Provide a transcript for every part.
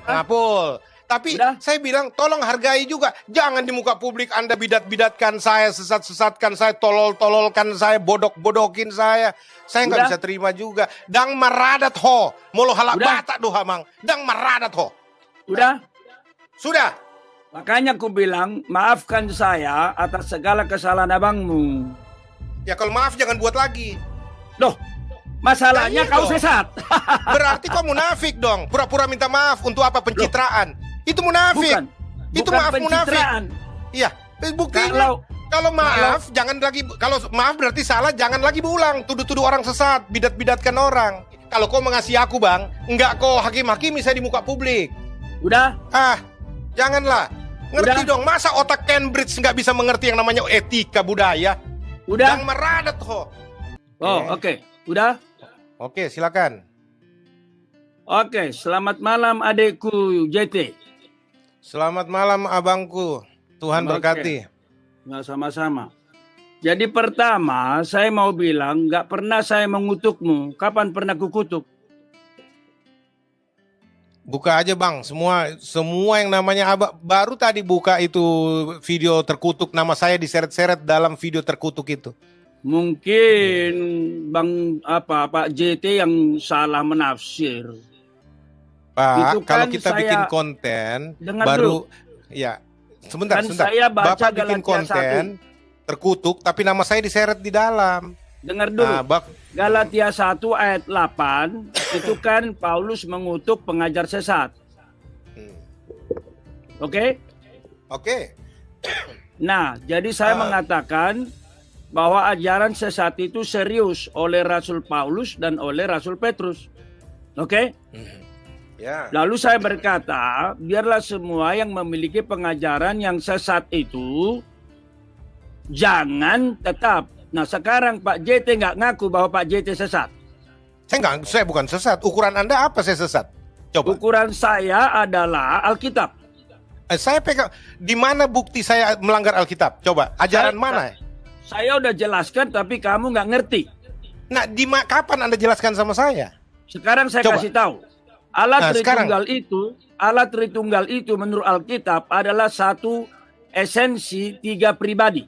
Ngapul. Tapi Udah? saya bilang tolong hargai juga. Jangan di muka publik Anda bidat-bidatkan saya, sesat-sesatkan saya, tolol-tololkan saya, bodok-bodokin saya. Saya nggak Udah? bisa terima juga. Dang maradat ho. Molo halak Udah? batak doh hamang. Dang maradat ho. Udah? Sudah. Makanya aku bilang, maafkan saya atas segala kesalahan abangmu. Ya kalau maaf jangan buat lagi. Loh, masalahnya Nah, iya kau dong. sesat. Berarti kau munafik dong. Pura-pura minta maaf untuk apa? Pencitraan. Itu munafik. Bukan. Itu Bukan maaf munafik. pencitraan. Iya. Buktinya. Kalau maaf, jangan lagi. Kalau maaf berarti salah, jangan lagi berulang. Tuduh-tuduh orang sesat, bidat-bidatkan orang. Kalau kau mengasihi aku, Bang, enggak kau hakim-hakimi saya di muka publik. Udah? Janganlah. Ngerti Udah? dong, masa otak Cambridge nggak bisa mengerti yang namanya etika budaya? Udah? Yang meradat ho. Oh, oke. Udah? Oke, silakan. Oke, selamat malam adekku JT. Selamat malam abangku. Tuhan Oke. berkati. Nggak sama-sama. Jadi pertama, saya mau bilang, nggak pernah saya mengutukmu. Kapan pernah kukutuk? Buka aja Bang, semua yang namanya abang baru tadi buka itu video terkutuk, nama saya diseret-seret dalam video terkutuk itu. Mungkin Pak JT yang salah menafsir. Pak, Itu kan kalau kita saya- bikin konten Dengar baru dulu. ya, sebentar. Kan saya baca Bapak bikin Galatia konten terkutuk tapi nama saya diseret di dalam. Dengar dulu. Nah, Galatia 1 ayat 8 itu kan Paulus mengutuk pengajar sesat. Oke? Oke. Nah, jadi saya mengatakan bahwa ajaran sesat itu serius oleh Rasul Paulus dan oleh Rasul Petrus. Oke? Ya. Lalu saya berkata, biarlah semua yang memiliki pengajaran yang sesat itu jangan tetap. Nah, sekarang Pak JT nggak ngaku bahwa Pak JT sesat. Saya bukan sesat. Ukuran Anda apa saya sesat? Coba. Ukuran saya adalah Alkitab. Saya pegang di mana bukti saya melanggar Alkitab? Coba, ajaran mana? Saya udah jelaskan tapi kamu nggak ngerti. Nah, kapan Anda jelaskan sama saya? Sekarang saya Coba. kasih tahu. Alat Nah, Tritunggal itu menurut Alkitab adalah satu esensi tiga pribadi.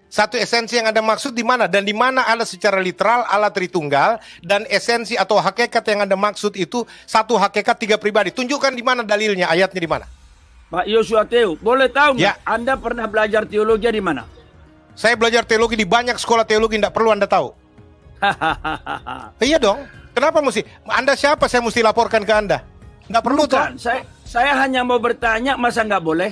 Satu esensi yang Anda maksud di mana? Dan di mana Anda secara literal Allah Tritunggal dan esensi atau hakikat yang Anda maksud itu satu hakikat tiga pribadi. Tunjukkan di mana dalilnya, ayatnya di mana? Pak Yosua Teo, boleh tahu nggak Ya. Anda pernah belajar teologi di mana? Saya belajar teologi di banyak sekolah teologi, tidak perlu Anda tahu. Iya dong. Kenapa mesti? Anda siapa saya mesti laporkan ke Anda? Tidak perlu toh. Bukan, saya hanya mau bertanya, masa nggak boleh?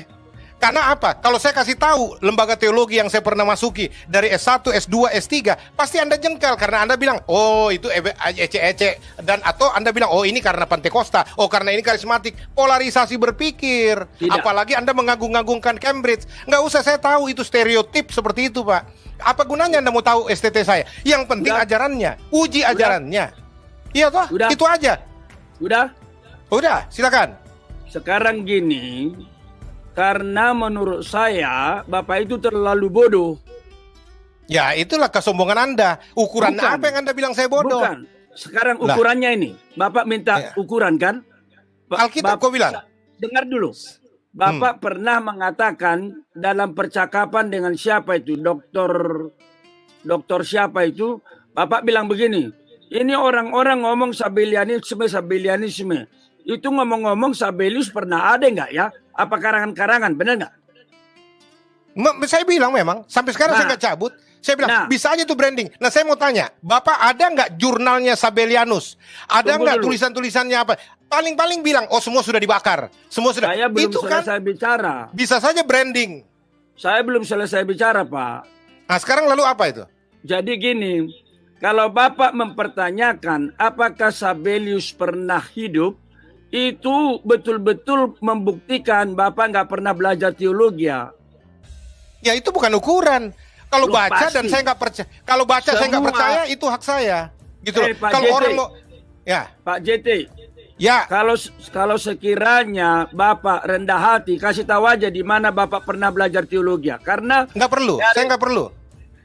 Karena apa? Kalau saya kasih tahu lembaga teologi yang saya pernah masuki dari S1, S2, S3, pasti Anda jengkel karena Anda bilang, oh itu ece-ece, dan atau Anda bilang, oh ini karena Pantekosta, oh karena ini karismatik. Polarisasi berpikir. Tidak. Apalagi Anda mengagung-agungkan Cambridge. Nggak usah saya tahu itu stereotip seperti itu, Pak. Apa gunanya Anda mau tahu STT saya? Yang penting Udah. ajarannya, uji ajarannya. Iya toh? Udah. Itu aja. Udah, Silakan. sekarang gini, karena menurut saya Bapak itu terlalu bodoh. Ya, itulah kesombongan Anda. Ukuran Bukan. apa yang Anda bilang saya bodoh? Bukan. Sekarang ukurannya ini. Bapak minta Ya. ukuran kan? Alkitab kau bilang. Dengar dulu. Bapak pernah mengatakan dalam percakapan dengan siapa itu? Dokter siapa itu? Bapak bilang begini. Ini orang-orang ngomong Sabellianisme. Itu ngomong-ngomong Sabellius pernah ada nggak ya? Apa karangan-karangan? Benar nggak? Saya bilang memang. Sampai sekarang saya nggak cabut. Saya bilang, bisa aja itu branding. Nah, saya mau tanya. Bapak ada nggak jurnalnya Sabellianus? Ada Tunggu nggak dulu. tulisan-tulisannya apa? Paling-paling bilang, oh semua sudah dibakar. Semua sudah. Saya belum Itu kan selesai bicara. bisa saja branding. Saya belum selesai bicara, Pak. Nah, sekarang lalu apa itu? Jadi gini, kalau Bapak mempertanyakan apakah Sabellius pernah hidup, itu betul-betul membuktikan Bapak nggak pernah belajar teologi ya. Ya itu bukan ukuran. Kalau Loh, baca pasti. dan saya nggak percaya. Kalau baca saya nggak Semua. percaya, itu hak saya. Gitu loh. Pak Kalau JT. orang mau, ya, Pak JT, ya. kalau sekiranya Bapak rendah hati, kasih tahu aja di mana Bapak pernah belajar teologi ya. Karena Nggak perlu. Saya nggak perlu.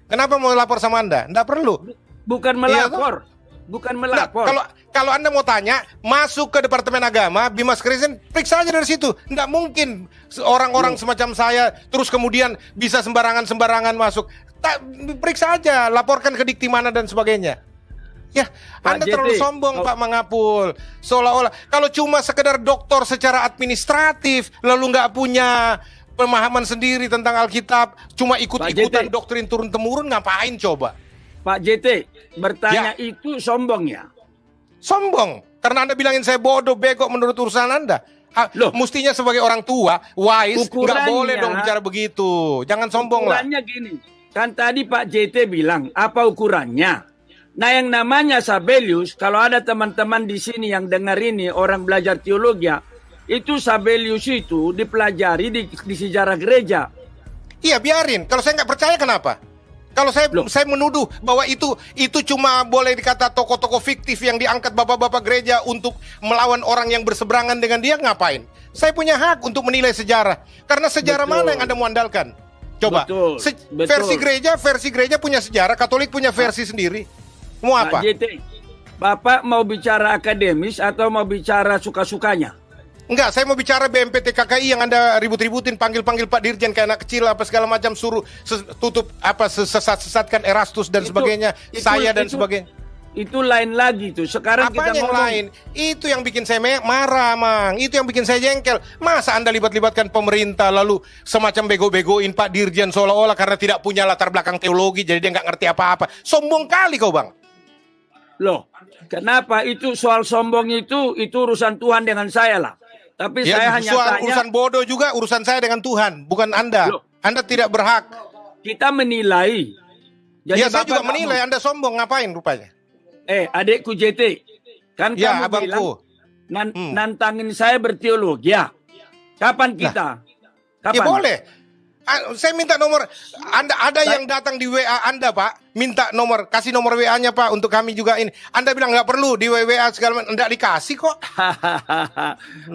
Kenapa mau lapor sama Anda? Nggak perlu. bukan melapor. Bukan Nggak, melapor. Kalau Anda mau tanya, masuk ke Departemen Agama, Bimas Kristen, periksa aja dari situ. Nggak mungkin orang-orang semacam saya terus kemudian bisa sembarangan masuk. Periksa aja, laporkan ke Dikti mana dan sebagainya. Ya, Pak Anda terlalu JT, sombong, Pak Mangapul. Seolah-olah kalau cuma sekedar doktor secara administratif, lalu nggak punya pemahaman sendiri tentang Alkitab, cuma ikut-ikutan JT. doktrin turun-temurun, ngapain coba? Pak JT bertanya itu sombong ya? Sombong, karena Anda bilangin saya bodoh, bego menurut urusan Anda. Loh. Mestinya sebagai orang tua, wise, nggak Ukurannya- boleh dong bicara begitu. Jangan sombong lah. Ukurannya gini, kan tadi Pak JT bilang apa ukurannya? Nah yang namanya Sabelius, kalau ada teman-teman di sini yang dengar ini orang belajar teologi, itu Sabelius itu dipelajari di sejarah gereja. Iya, biarin. Kalau saya nggak percaya, kenapa? Kalau saya menuduh bahwa itu cuma boleh dikata tokoh-tokoh fiktif yang diangkat bapak-bapak gereja untuk melawan orang yang berseberangan dengan dia, ngapain? Saya punya hak untuk menilai sejarah. Karena sejarah Betul. mana yang Anda mau andalkan? Coba. Betul. Versi gereja punya sejarah, Katolik punya versi sendiri. Mau apa? Pak JT, Bapak mau bicara akademis atau mau bicara suka-sukanya? Enggak, saya mau bicara BMPT KKI yang Anda ribut-ributin, panggil-panggil Pak Dirjen kayak anak kecil apa segala macam, suruh sesat-sesatkan Erastus dan sebagainya, saya dan sebagainya. Itu lain lagi tuh. Sekarang Apa kita yang ngomong lain? Itu yang bikin saya marah, Mang. Itu yang bikin saya jengkel. Masa Anda libatkan pemerintah lalu semacam bego-begoin Pak Dirjen seolah-olah karena tidak punya latar belakang teologi jadi dia nggak ngerti apa-apa. Sombong kali kau, Bang. Loh, kenapa itu soal sombong itu urusan Tuhan dengan saya lah. Tapi Ya, saya hanya soal tanya, urusan bodoh juga urusan saya dengan Tuhan, bukan Anda. Loh. Anda tidak berhak. kita menilai. Jadi Ya, saya juga Bapak menilai ngomong, Anda sombong, ngapain rupanya? adikku JT, kan Ya, kamu abangku. bilang nantangin saya berteologi ya. Kapan kita? Kapan? Ya boleh. Saya minta nomor. Anda ada yang datang di WA Anda, Pak. Minta nomor, kasih nomor WA-nya, Pak, untuk kami juga ini. Anda bilang nggak perlu di WA segala macam. Nggak dikasih kok.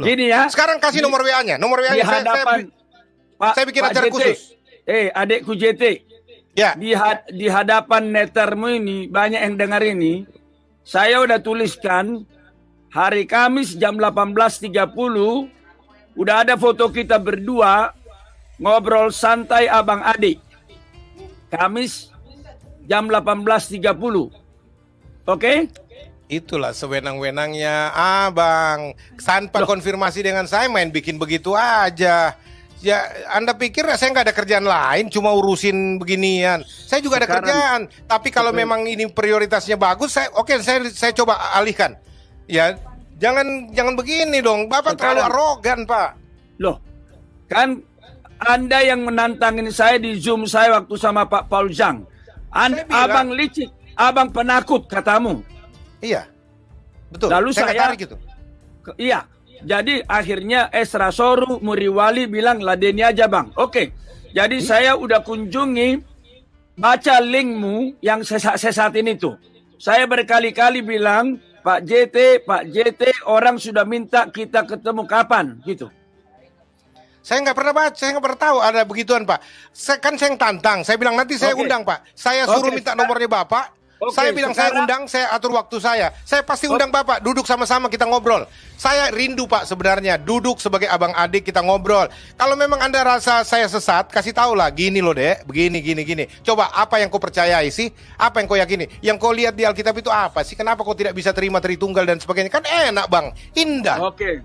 Gini ya. Sekarang kasih nomor WA-nya. Nomor Di WA-nya hadapan Pak, saya bikin Pak acara JT. khusus. Adikku JT. Ya. Di hadapan netermu ini banyak yang dengar ini. Saya udah tuliskan hari Kamis jam 18.30 udah ada foto kita berdua ngobrol santai abang adik. Kamis jam 18.30. Oke? Itulah sewenang-wenangnya Abang. Tanpa konfirmasi dengan saya main bikin begitu aja. Ya, Anda pikir saya nggak ada kerjaan lain, cuma urusin beginian. Saya juga ada kerjaan. Tapi kalau memang ini prioritasnya bagus, saya coba alihkan. Ya, jangan begini dong. Bapak terlalu arogan, Pak. Loh, kan Anda yang menantangin saya di Zoom saya waktu sama Pak Paul Zhang. Abang licik, abang penakut katamu. Iya, betul. Lalu saya saya tarik gitu. Iya. Jadi akhirnya Esra Soru Muriwali bilang ladeni aja bang. Oke. Jadi saya udah kunjungi, baca linkmu yang sesat ini tuh. Saya berkali-kali bilang Pak JT, orang sudah minta kita ketemu kapan gitu. Saya nggak pernah baca, saya nggak pernah tahu ada begituan, Pak. Saya yang tantang. Saya bilang nanti saya undang, Pak. Saya suruh minta nomornya Bapak. Saya bilang saya undang, saya atur waktu saya. Saya pasti undang Bapak, duduk sama-sama kita ngobrol. Saya rindu, Pak, sebenarnya duduk sebagai abang adik kita ngobrol. Kalau memang Anda rasa saya sesat, kasih tahu lah, gini loh, Dek, begini. Coba apa yang kau percayai sih? Apa yang kau yakini? Yang kau lihat di Alkitab itu apa sih? Kenapa kau tidak bisa terima Tritunggal dan sebagainya? Kan enak, Bang. Indah. Oke.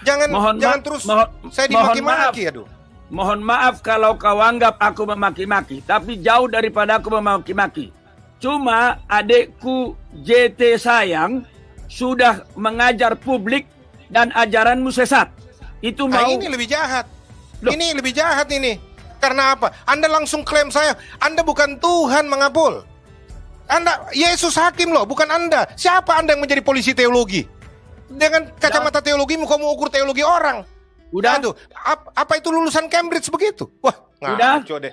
Jangan terus saya dimaki-maki, aduh. Mohon maaf kalau kau anggap aku memaki-maki, tapi jauh daripada aku memaki-maki. Cuma adikku JT sayang sudah mengajar publik dan ajaranmu sesat. Itu mau. Ini lebih jahat. Loh. Ini lebih jahat ini. Karena apa? Anda langsung klaim saya. Anda bukan Tuhan, Mangapul. Anda Yesus hakim loh, bukan Anda. Siapa Anda yang menjadi polisi teologi? Dengan kacamata teologimu kamu ukur teologi orang. Udah. Aduh, apa itu lulusan Cambridge begitu? Wah, ngaco deh.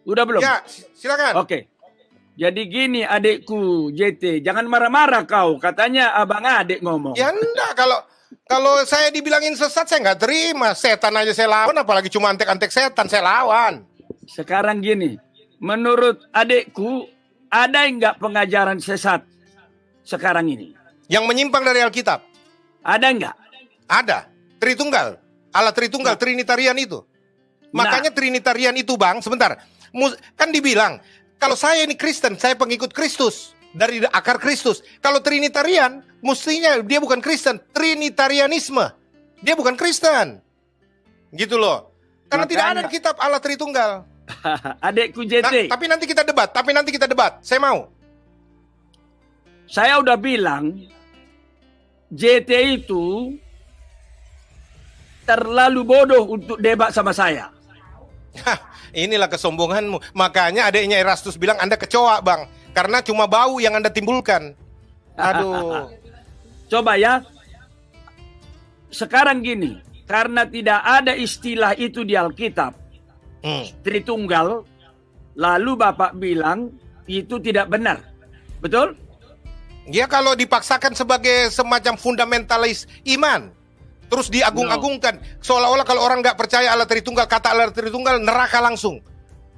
Udah belum? Ya, silakan. Oke. Jadi gini adikku JT, jangan marah-marah kau. Katanya abang adik ngomong. Ya enggak, kalau saya dibilangin sesat saya nggak terima. Setan aja saya lawan, apalagi cuma antek-antek setan saya lawan. Sekarang gini, menurut adikku ada enggak pengajaran sesat? sekarang ini? Yang menyimpang dari Alkitab? Ada nggak? Ada. Tritunggal. Allah Tritunggal, Trinitarian itu. Makanya Trinitarian itu Bang, sebentar. Kan dibilang, kalau saya ini Kristen, saya pengikut Kristus. Dari akar Kristus. Kalau Trinitarian, mestinya dia bukan Kristen. Trinitarianisme. Dia bukan Kristen. Gitu loh. Karena tidak ada kitab Allah Tritunggal. Adikku JT. Tapi nanti kita debat. Saya mau. Saya udah bilang, JT itu terlalu bodoh untuk debat sama saya. Inilah kesombonganmu. Makanya adiknya Erastus bilang Anda kecoa Bang. Karena cuma bau yang Anda timbulkan. Aduh. Coba ya. Sekarang gini. Karena tidak ada istilah itu di Alkitab. Tritunggal. Lalu Bapak bilang itu tidak benar. Betul? Ya kalau dipaksakan sebagai semacam fundamentalis iman. Terus diagung-agungkan. Seolah-olah kalau orang nggak percaya Allah Tritunggal, kata Allah Tritunggal, neraka langsung.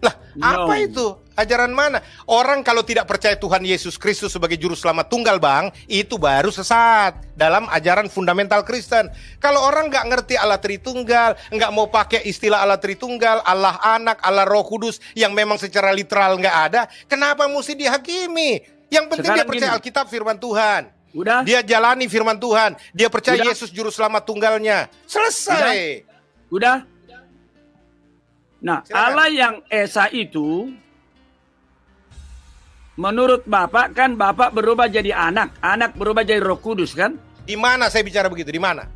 Lah, apa itu? Ajaran mana? Orang kalau tidak percaya Tuhan Yesus Kristus sebagai juru selamat tunggal Bang, itu baru sesat dalam ajaran fundamental Kristen. Kalau orang nggak ngerti Allah Tritunggal, nggak mau pakai istilah Allah Tritunggal, Allah Anak, Allah Roh Kudus yang memang secara literal nggak ada, kenapa mesti dihakimi? Yang penting dia percaya Alkitab firman Tuhan. Udah. Dia jalani firman Tuhan. Dia percaya Yesus juru selamat tunggalnya. Selesai. Udah. Nah, silakan. Allah yang Esa itu, menurut Bapak kan Bapak berubah jadi anak berubah jadi Roh Kudus kan? Di mana saya bicara begitu? Di mana?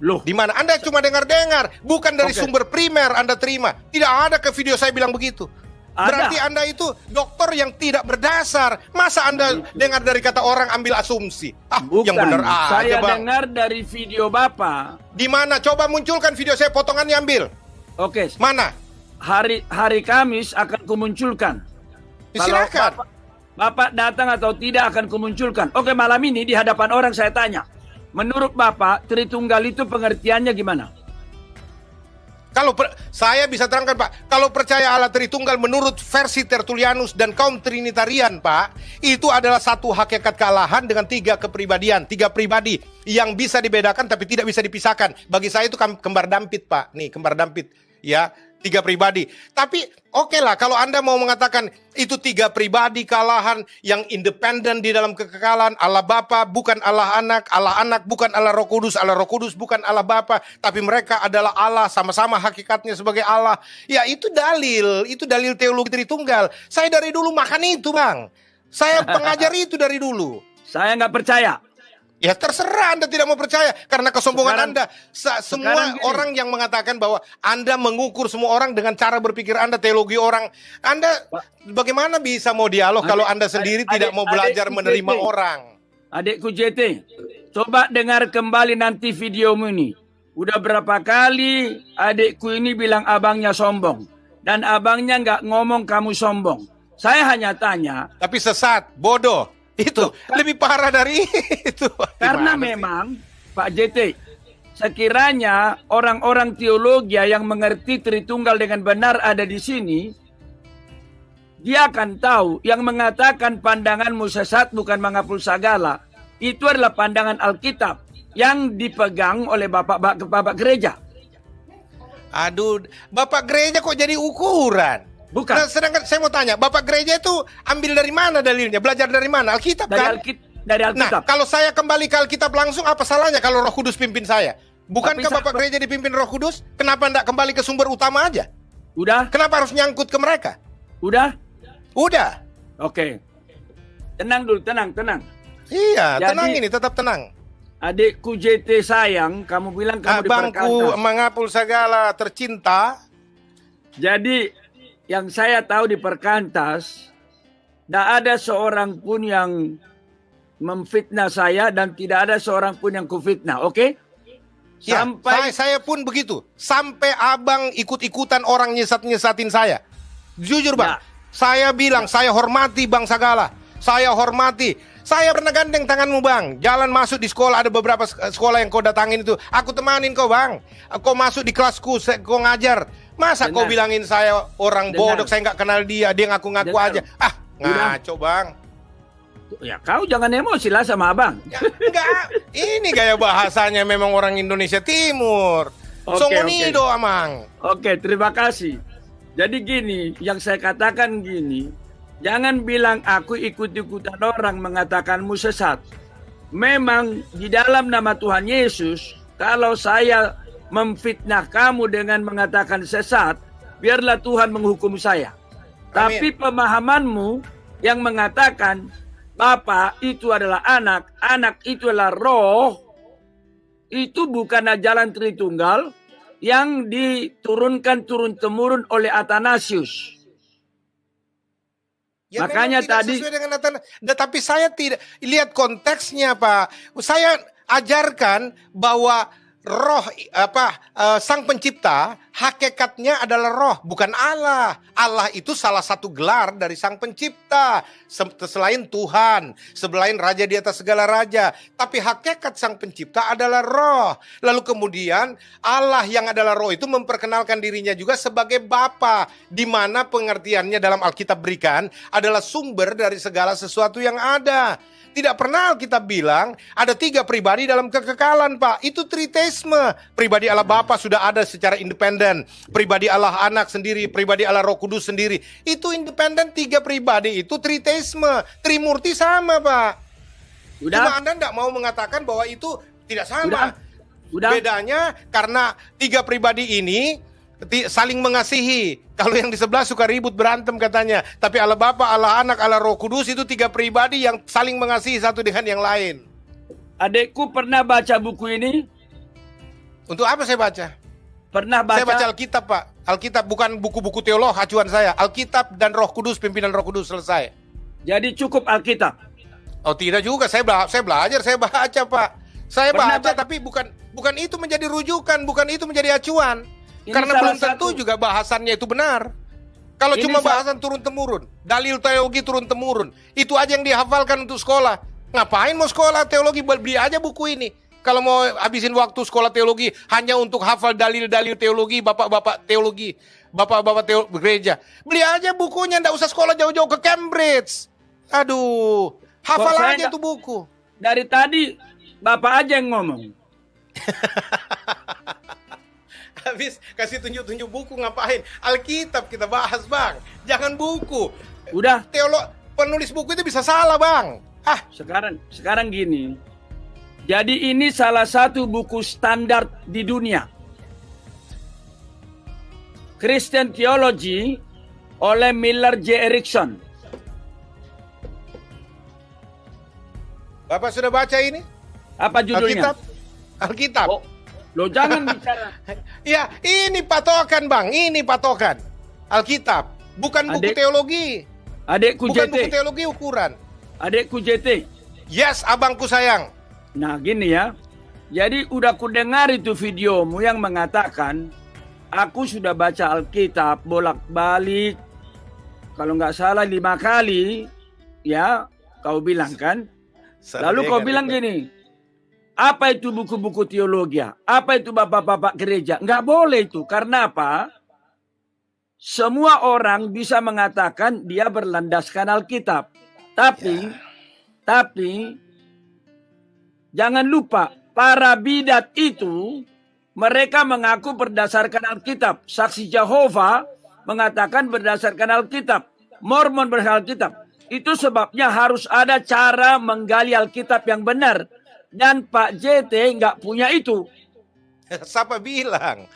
Loh, di mana? Anda cuma dengar-dengar, bukan dari sumber primer Anda terima. Tidak ada ke video saya bilang begitu. Berarti Anda itu dokter yang tidak berdasar. Masa Anda dengar dari kata orang ambil asumsi? Bukan, yang benar aja saya Bang. dengar dari video Bapak. Di mana? Coba munculkan video saya, potongannya ambil. Oke. Mana? Hari Kamis akan kumunculkan. Silakan. Kalau Bapak datang atau tidak akan kumunculkan. Oke, malam ini di hadapan orang saya tanya. Menurut Bapak, Tritunggal itu pengertiannya gimana? Kalau saya bisa terangkan Pak, kalau percaya Allah Tritunggal menurut versi Tertullianus dan kaum Trinitarian Pak, itu adalah satu hakikat kealahan dengan tiga kepribadian, tiga pribadi yang bisa dibedakan tapi tidak bisa dipisahkan. Bagi saya itu kembar dampit Pak, nih kembar dampit ya. Tiga pribadi. Tapi oke lah kalau Anda mau mengatakan itu tiga pribadi kealahan yang independen di dalam kekekalan. Allah Bapa bukan Allah Anak bukan Allah Roh Kudus bukan Allah Bapa, tapi mereka adalah Allah, sama-sama hakikatnya sebagai Allah. Ya itu dalil teologi Tritunggal. Saya dari dulu makan itu Bang. Saya pengajar itu dari dulu. Saya nggak percaya. Ya terserah Anda tidak mau percaya karena kesombongan Anda. Semua orang yang mengatakan bahwa Anda mengukur semua orang dengan cara berpikir Anda, teologi orang. Anda bagaimana bisa mau dialog kalau Anda sendiri tidak mau belajar menerima orang? Adikku JT, coba dengar kembali nanti videomu ini. Udah berapa kali adikku ini bilang abangnya sombong. Dan abangnya nggak ngomong kamu sombong. Saya hanya tanya. Tapi sesat, bodoh. Itu lebih parah dari itu. Karena memang Pak JT, sekiranya orang-orang teologi yang mengerti Tritunggal dengan benar ada di sini, dia akan tahu yang mengatakan pandanganmu sesat bukan menghapus segala, itu adalah pandangan Alkitab yang dipegang oleh bapak gereja. Aduh, bapak gereja kok jadi ukuran? Bukan. Nah, sedangkan saya mau tanya, Bapak gereja itu ambil dari mana dalilnya? Belajar dari mana? Alkitab kan? Dari Alkitab. Nah, kalau saya kembali ke Alkitab langsung, apa salahnya kalau Roh Kudus pimpin saya? Bukankah Bapak gereja dipimpin Roh Kudus? Kenapa enggak kembali ke sumber utama aja? Udah. Kenapa harus nyangkut ke mereka? Udah. Oke. Tenang dulu, tenang. Iya, jadi, tenang ini, tetap tenang. Adikku JT sayang, kamu bilang kamu diperkantas. Abangku mengapul segala tercinta. Jadi yang saya tahu di Perkantas, tidak ada seorang pun yang memfitnah saya dan tidak ada seorang pun yang kufitnah, oke? Sampai saya pun begitu. Sampai abang ikut-ikutan orang nyesat-nyesatin saya. Jujur Bang, saya bilang saya hormati Bang Sagala. Saya hormati. Saya pernah gandeng tanganmu Bang. Jalan masuk di sekolah, ada beberapa sekolah yang kau datangin itu. Aku temanin kau Bang. Kau masuk di kelasku, kau ngajar. Masa kau bilangin saya orang bodoh, saya nggak kenal dia ngaku-ngaku aja. Ngaco Bang. Ya kau jangan emosi lah sama abang. Ya, enggak, ini gaya bahasanya memang orang Indonesia Timur. Songonido, Amang. Oke, terima kasih. Jadi gini, yang saya katakan gini, jangan bilang aku ikut-ikutan orang mengatakanmu sesat. Memang di dalam nama Tuhan Yesus, kalau saya memfitnah kamu dengan mengatakan sesat, biarlah Tuhan menghukum saya. Amin. Tapi pemahamanmu yang mengatakan Bapa itu adalah anak, anak itu adalah roh, itu bukanlah jalan Tritunggal yang diturunkan turun-temurun oleh Athanasius. Ya, makanya tadi sesuai dengan tapi saya tidak lihat konteksnya, Pak. Saya ajarkan bahwa roh Sang Pencipta hakikatnya adalah roh, bukan Allah. Allah itu salah satu gelar dari Sang Pencipta, selain Tuhan, selain Raja di atas segala raja. Tapi hakikat Sang Pencipta adalah roh. Lalu kemudian Allah yang adalah roh itu memperkenalkan dirinya juga sebagai Bapa, di mana pengertiannya dalam Alkitab berikan adalah sumber dari segala sesuatu yang ada. Tidak pernah kita bilang ada 3 pribadi dalam kekekalan, Pak. Itu triteisme. Pribadi Allah Bapa sudah ada secara independen. Pribadi Allah Anak sendiri, pribadi Allah Roh Kudus sendiri. Itu independen, 3 pribadi itu triteisme. Trimurti sama, Pak. Cuma Anda tidak mau mengatakan bahwa itu tidak sama. Bedanya karena 3 pribadi ini saling mengasihi. Kalau yang di sebelah suka ribut berantem katanya. Tapi Allah Bapa, Allah Anak, Allah Roh Kudus itu 3 pribadi yang saling mengasihi satu dengan yang lain. Adikku pernah baca buku ini? Untuk apa saya baca? Pernah baca? Saya baca Alkitab, Pak. Alkitab, bukan buku-buku teolog acuan saya. Alkitab dan Roh Kudus, pimpinan Roh Kudus, selesai. Jadi cukup Alkitab? Oh tidak juga, saya belajar, saya baca, Pak. Saya baca tapi bukan itu menjadi rujukan, bukan itu menjadi acuan. Ini karena belum tentu juga bahasannya itu benar. Kalau cuma bahasan turun-temurun, dalil teologi turun-temurun, itu aja yang dihafalkan untuk sekolah. Ngapain mau sekolah teologi? Beli aja buku ini. Kalau mau habisin waktu sekolah teologi hanya untuk hafal dalil-dalil teologi, bapak-bapak teologi, bapak-bapak gereja, beli aja bukunya, ndak usah sekolah jauh-jauh ke Cambridge. Aduh, hafal aja tuh buku. Dari tadi bapak aja yang ngomong. Habis kasih tunjuk-tunjuk buku ngapain? Alkitab kita bahas, Bang. Jangan buku. Udah. Penulis buku itu bisa salah, Bang. Sekarang gini. Jadi ini salah satu buku standar di dunia. Christian Theology oleh Miller J. Erickson. Bapak sudah baca ini? Apa judulnya? Alkitab. Oh. Lo jangan bicara. Ya, ini patokan, Bang. Ini patokan. Alkitab, bukan buku teologi. Adekku bukan JT. Buku teologi ukuran. Adekku JT. Yes, abangku sayang. Nah, gini ya. Jadi udah ku dengar itu videomu yang mengatakan aku sudah baca Alkitab bolak-balik. Kalau nggak salah 5 kali, ya, kau bilang kan. Lalu kau bilang gini. Apa itu buku-buku teologi? Apa itu bapak-bapak gereja? Nggak boleh itu. Karena apa? Semua orang bisa mengatakan dia berlandaskan Alkitab. Tapi jangan lupa, para bidat itu mereka mengaku berdasarkan Alkitab. Saksi Jehovah mengatakan berdasarkan Alkitab. Mormon berdasarkan Alkitab. Itu sebabnya harus ada cara menggali Alkitab yang benar. Dan Pak JT nggak punya itu. Siapa bilang?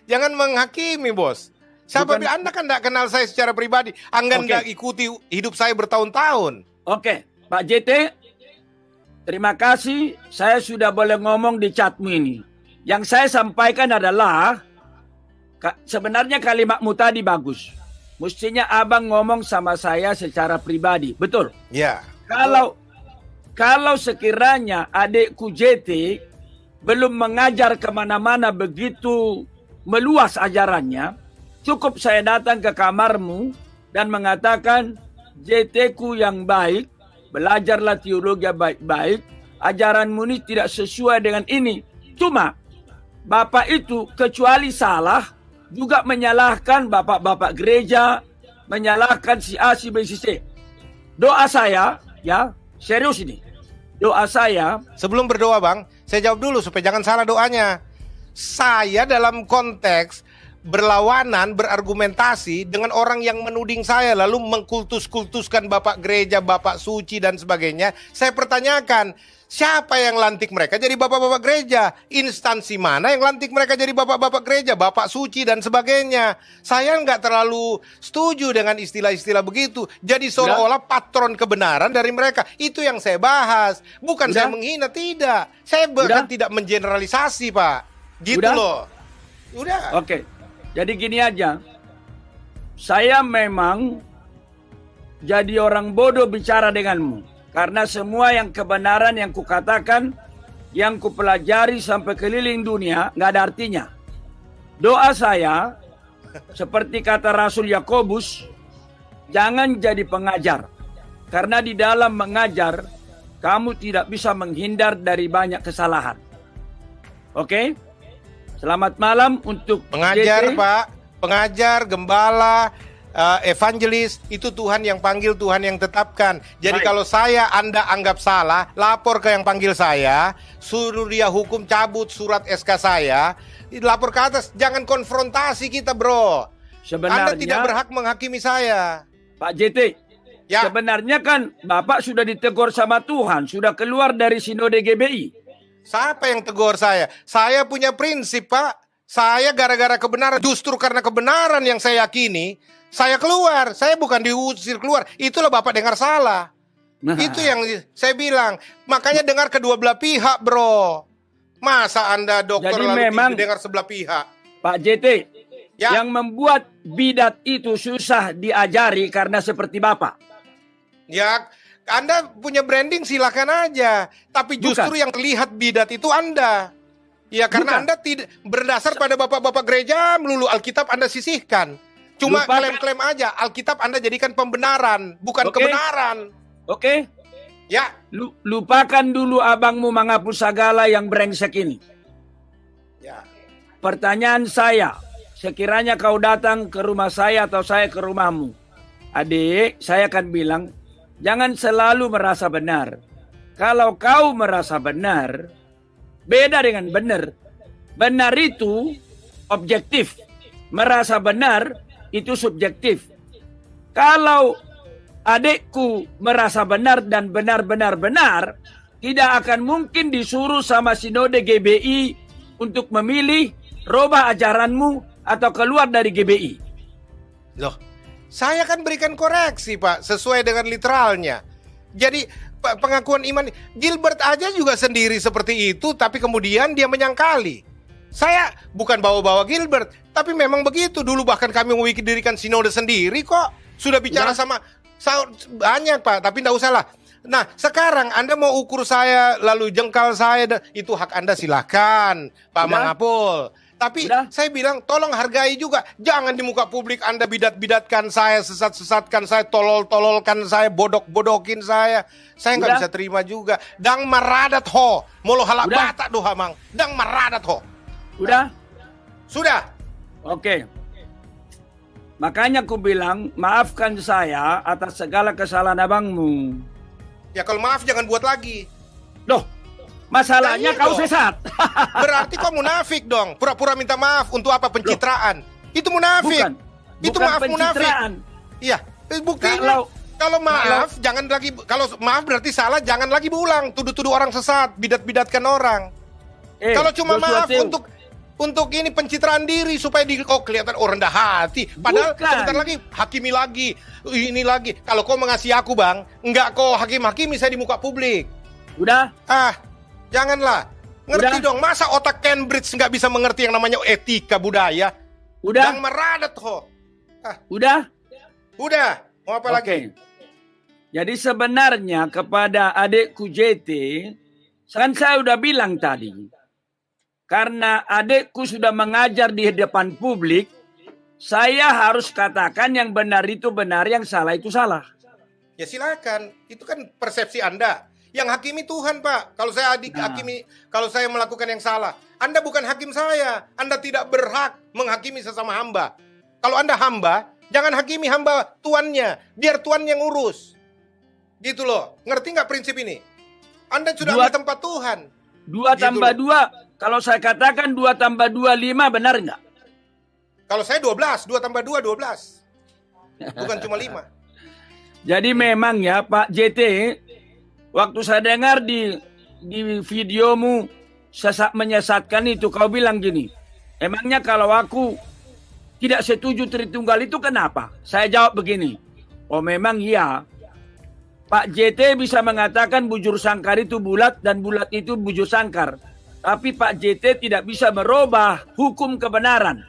jangan menghakimi, Bos. Siapa bilang? Anda kan nggak kenal saya secara pribadi. Anda nggak ikuti hidup saya bertahun-tahun. Oke, Pak JT, terima kasih. Saya sudah boleh ngomong di chatmu ini. Yang saya sampaikan adalah sebenarnya kalimatmu tadi bagus. Mestinya abang ngomong sama saya secara pribadi, betul? Ya. Kalau sekiranya adikku JT belum mengajar kemana-mana begitu meluas ajarannya, cukup saya datang ke kamarmu dan mengatakan, JT-ku yang baik, belajarlah teologi baik-baik, ajaranmu ini tidak sesuai dengan ini. Cuma, Bapak itu kecuali salah, juga menyalahkan bapak-bapak gereja, menyalahkan si A, si B, si C. Doa saya, ya, serius ini. Doa saya, Sebelum berdoa bang, saya jawab dulu supaya jangan salah doanya. Saya dalam konteks berlawanan, berargumentasi dengan orang yang menuding saya lalu mengkultus-kultuskan bapak gereja, bapak suci dan sebagainya. Saya pertanyakan, siapa yang lantik mereka jadi bapak-bapak gereja? Instansi mana yang lantik mereka jadi bapak-bapak gereja, bapak suci dan sebagainya? Saya nggak terlalu setuju dengan istilah-istilah begitu. Jadi seolah-olah patron kebenaran dari mereka. Itu yang saya bahas. Bukan saya menghina, tidak. Saya bahkan tidak mengeneralisasi, Pak. Gitu loh. Udah. Oke. Jadi gini aja. Saya memang jadi orang bodoh bicara denganmu. Karena semua yang kebenaran yang kukatakan, yang kupelajari sampai keliling dunia, nggak ada artinya. Doa saya, seperti kata Rasul Yakobus, jangan jadi pengajar. Karena di dalam mengajar, kamu tidak bisa menghindar dari banyak kesalahan. Oke? Selamat malam untuk pengajar, JT. Pak. Pengajar, gembala, evangelis, itu Tuhan yang panggil, Tuhan yang tetapkan. Jadi Baik. kalau Anda anggap salah, lapor ke yang panggil saya, suruh dia hukum, cabut surat SK saya, lapor ke atas. Jangan konfrontasi kita, bro. Sebenarnya, Anda tidak berhak menghakimi saya. Pak JT, Ya. sebenarnya kan Bapak sudah ditegur sama Tuhan, sudah keluar dari sinode GBI. Siapa yang tegur saya? Saya punya prinsip, Pak. Saya gara-gara kebenaran, justru karena kebenaran yang saya yakini, saya keluar. Saya bukan diusir keluar. Itulah Bapak dengar salah. Nah, Itu yang saya bilang. Makanya dengar kedua belah pihak, bro. Masa Anda dokter Jadi lalu memang- dengar sebelah pihak? Pak JT, Ya. yang membuat bidat itu susah diajari karena seperti Bapak. Ya, Anda punya branding silakan aja. Tapi justru yang terlihat bidat itu Anda. Ya karena Bukan. Anda tidak berdasar pada bapak-bapak gereja melulu Alkitab Anda sisihkan. Cuma Lupakan. klaim-klaim aja. Alkitab Anda jadikan pembenaran, bukan Oke. kebenaran. Oke? Ya, Lupakan dulu abangmu menghapus segala yang brengsek ini. ya. Pertanyaan saya, sekiranya kau datang ke rumah saya atau saya ke rumahmu, adik, saya akan bilang, jangan selalu merasa benar. Kalau kau merasa benar, beda dengan benar. Benar itu objektif. Merasa benar itu subjektif. Kalau adikku merasa benar dan benar-benar benar, tidak akan mungkin disuruh sama sinode GBI untuk memilih robah ajaranmu atau keluar dari GBI. Loh, saya kan berikan koreksi, Pak, sesuai dengan literalnya. Jadi pengakuan iman Gilbert aja juga sendiri seperti itu, tapi kemudian dia menyangkali. Saya bukan bawa-bawa Gilbert, tapi memang begitu. Dulu bahkan kami mendirikan sinode sendiri kok. Sudah bicara Ya. sama banyak, Pak, tapi tidak usah lah. Nah, sekarang Anda mau ukur saya lalu jengkal saya, itu hak Anda, silakan, Pak Udah. Mangapul. Tapi Udah. saya bilang tolong hargai juga. Jangan di muka publik Anda bidat-bidatkan saya, sesat-sesatkan saya, tolol-tololkan saya, bodok-bodokin saya. Saya nggak Udah. bisa terima juga. Dang maradat ho, molo halak Udah. batak doh hamang. Dang maradat ho. Udah? Sudah. Oke. Makanya aku bilang, maafkan saya atas segala kesalahan abangmu. Ya kalau maaf jangan buat lagi. Loh, masalahnya Nah, iya kau dong. sesat. Berarti kau munafik dong. Pura-pura minta maaf untuk apa? Pencitraan. Itu munafik. Bukan. Itu Bukan maaf munafik. pencitraan. Iya, buktinya. Kalau maaf, jangan lagi. Kalau maaf berarti salah, jangan lagi berulang. Tuduh-tuduh orang sesat, bidat-bidatkan orang. Kalau cuma Joshua maaf Theo, untuk ini pencitraan diri supaya kelihatan orang rendah hati. Padahal Bukan. sebentar lagi hakimi lagi, ini lagi. Kalau kau mengasihi aku, Bang, enggak kau hakimi saya di muka publik. Udah? Ah, janganlah. Ngerti Udah. dong, masa otak Cambridge nggak bisa mengerti yang namanya etika budaya? Udah? Dan meradat ho. Udah? Udah, mau apa Oke. lagi? Jadi sebenarnya kepada adikku JT, kan saya udah bilang tadi, karena adikku sudah mengajar di depan publik, saya harus katakan yang benar itu benar, yang salah itu salah. Ya silakan, itu kan persepsi Anda. Yang hakimi Tuhan, Pak. Kalau saya hakimi, kalau saya melakukan yang salah, Anda bukan hakim saya. Anda tidak berhak menghakimi sesama hamba. Kalau Anda hamba, jangan hakimi hamba tuannya, biar tuannya ngurus. Gitu loh. Ngerti nggak prinsip ini? Anda sudah Dua- ambil tempat Tuhan. 2 Gitu tambah loh. 2, kalau saya katakan 2 tambah 2, 5, benar nggak? Kalau saya 12, 2 tambah 2, 12. Bukan cuma 5. Jadi memang ya Pak JT, waktu saya dengar di videomu menyesatkan itu, kau bilang gini, emangnya kalau aku tidak setuju Tritunggal itu kenapa? Saya jawab begini, oh memang iya, Pak JT bisa mengatakan bujur sangkar itu bulat dan bulat itu bujur sangkar. Tapi Pak JT tidak bisa merubah hukum kebenaran.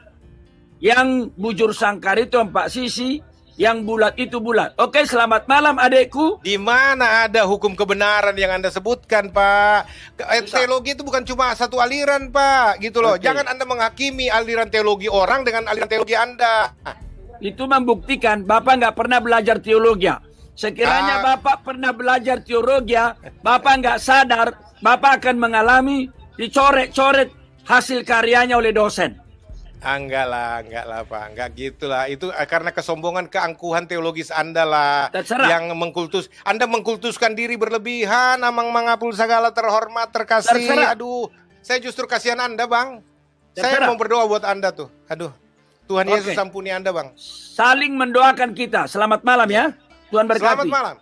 Yang bujur sangkar itu 4 sisi, yang bulat itu bulat. Oke, selamat malam adekku. Di mana ada hukum kebenaran yang Anda sebutkan, Pak? Teologi itu bukan cuma satu aliran, Pak. Gitu loh. Oke. Jangan Anda menghakimi aliran teologi orang dengan aliran teologi Anda. Itu membuktikan Bapak nggak pernah belajar teologi. Sekiranya Bapak pernah belajar teologi, Bapak nggak sadar, Bapak akan mengalami dicoret-coret hasil karyanya oleh dosen. Enggak lah Pak, enggak gitulah. Itu karena kesombongan, keangkuhan teologis Anda lah. Terserah. Yang Anda mengkultuskan diri berlebihan, amang mangapul segala terhormat, terkasih. Terserah. Aduh, saya justru kasihan Anda, Bang. Terserah. Saya mau berdoa buat Anda tuh. Aduh, Tuhan Oke. Yesus ampuni Anda, Bang. Saling mendoakan kita. Selamat malam ya. Tuhan berkati. Selamat malam.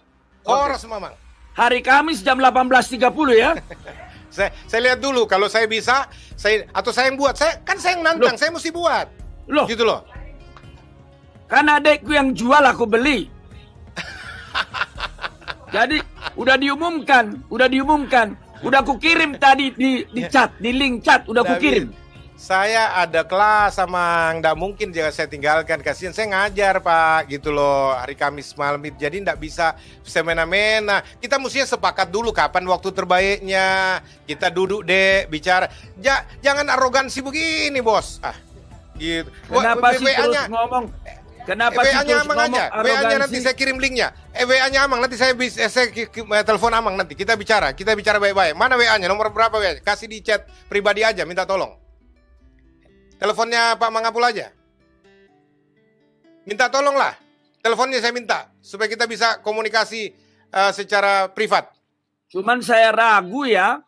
Horas Mamang. Hari Kamis jam 18.30 ya. Saya lihat dulu kalau saya bisa, atau saya yang buat. Saya yang nantang, Loh. saya mesti buat. Loh, Gitu loh. kan adekku yang jual aku beli. Jadi udah diumumkan. Udah aku kirim tadi di chat, di link chat udah aku David, kirim. Saya ada kelas sama nggak mungkin jangan saya tinggalkan, kasihan saya ngajar Pak gitu loh hari Kamis malam itu, jadi nggak bisa semena-mena. Kita mestinya sepakat dulu kapan waktu terbaiknya, kita duduk deh bicara. Jangan arogansi begini bos. Gitu. Kenapa sih terus ngomong? Kenapa sih WA-nya terus Amang ngomong aja. WA-nya nanti arogansi? saya kirim linknya. WA-nya Amang nanti saya telepon Amang nanti. Kita bicara baik-baik. Mana WA-nya? Nomor berapa WA? Kasih di chat pribadi aja, minta tolong. Teleponnya Pak Mangapul aja. Minta tolong lah. Teleponnya saya minta supaya kita bisa komunikasi secara privat. Cuman saya ragu ya.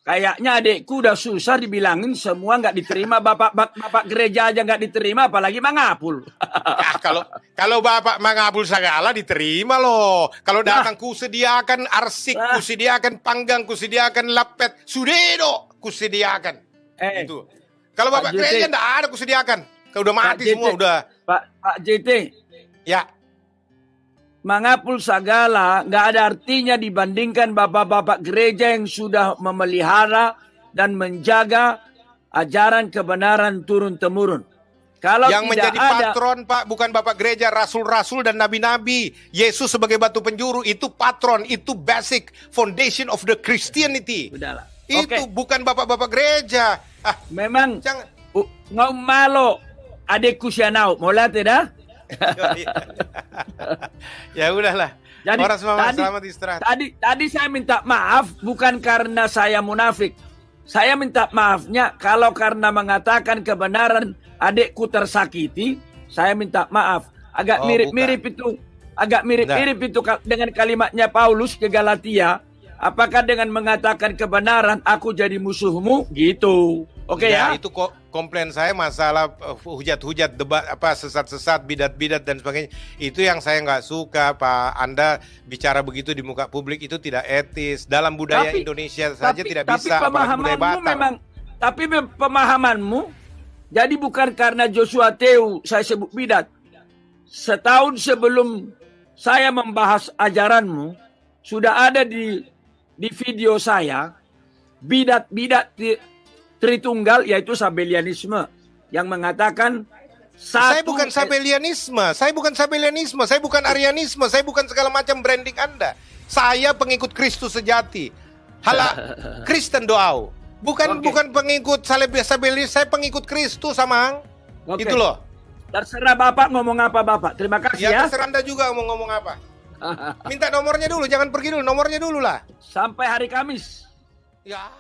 Kayaknya adekku udah susah dibilangin semua nggak diterima, bapak gereja aja nggak diterima, apalagi Mangapul. Ya, kalau Bapak Mangapul segala diterima loh. Kalau datang kusediakan arsik, kusediakan panggang, kusediakan lapet, sudedo kusediakan. Itu. Kalau Bapak Pak JT. gereja enggak ada kusediakan. Kalau udah mati JT. semua udah. Pak JT, Ya. Mangapul segala nggak ada artinya dibandingkan bapak-bapak gereja yang sudah memelihara dan menjaga ajaran kebenaran turun-temurun. Kalau Yang tidak menjadi ada, patron Pak bukan Bapak gereja, rasul-rasul dan nabi-nabi. Yesus sebagai batu penjuru itu patron, itu basic foundation of the Christianity. udahlah. Itu Oke, bukan bapak-bapak gereja. memang Jangan. ngau malo adekku sianau, mau lihat dah? Ya udahlah. Jadi Orang semua tadi, selamat istirahat. tadi saya minta maaf bukan karena saya munafik. Saya minta maafnya kalau karena mengatakan kebenaran adekku tersakiti, saya minta maaf. Agak Oh, mirip-mirip itu, agak mirip-mirip itu dengan kalimatnya Paulus ke Galatia. Apakah dengan mengatakan kebenaran aku jadi musuhmu? Gitu. Oke ya? Itu kok komplain saya masalah hujat-hujat, debat sesat-sesat, bidat-bidat dan sebagainya. Itu yang saya nggak suka, Pak. Anda bicara begitu di muka publik itu tidak etis. Dalam budaya Indonesia saja tidak bisa, apalagi budaya Batak. Tapi pemahamanmu, jadi bukan karena Joshua Teu saya sebut bidat. Setahun sebelum saya membahas ajaranmu, sudah ada di video saya bidat-bidat Tritunggal, yaitu Sabellianisme, yang mengatakan Saya bukan Sabellianisme, saya bukan Arianisme, saya bukan segala macam branding Anda. Saya pengikut Kristus sejati. Hala Kristen doau. Bukan pengikut Sabellianisme, saya pengikut Kristus, Amang. Itu loh. Terserah Bapak ngomong apa Bapak. Terima kasih ya. Terserah Anda juga mau ngomong apa. Minta nomornya dulu, jangan pergi dulu, nomornya dulu lah. Sampai hari Kamis. Ya.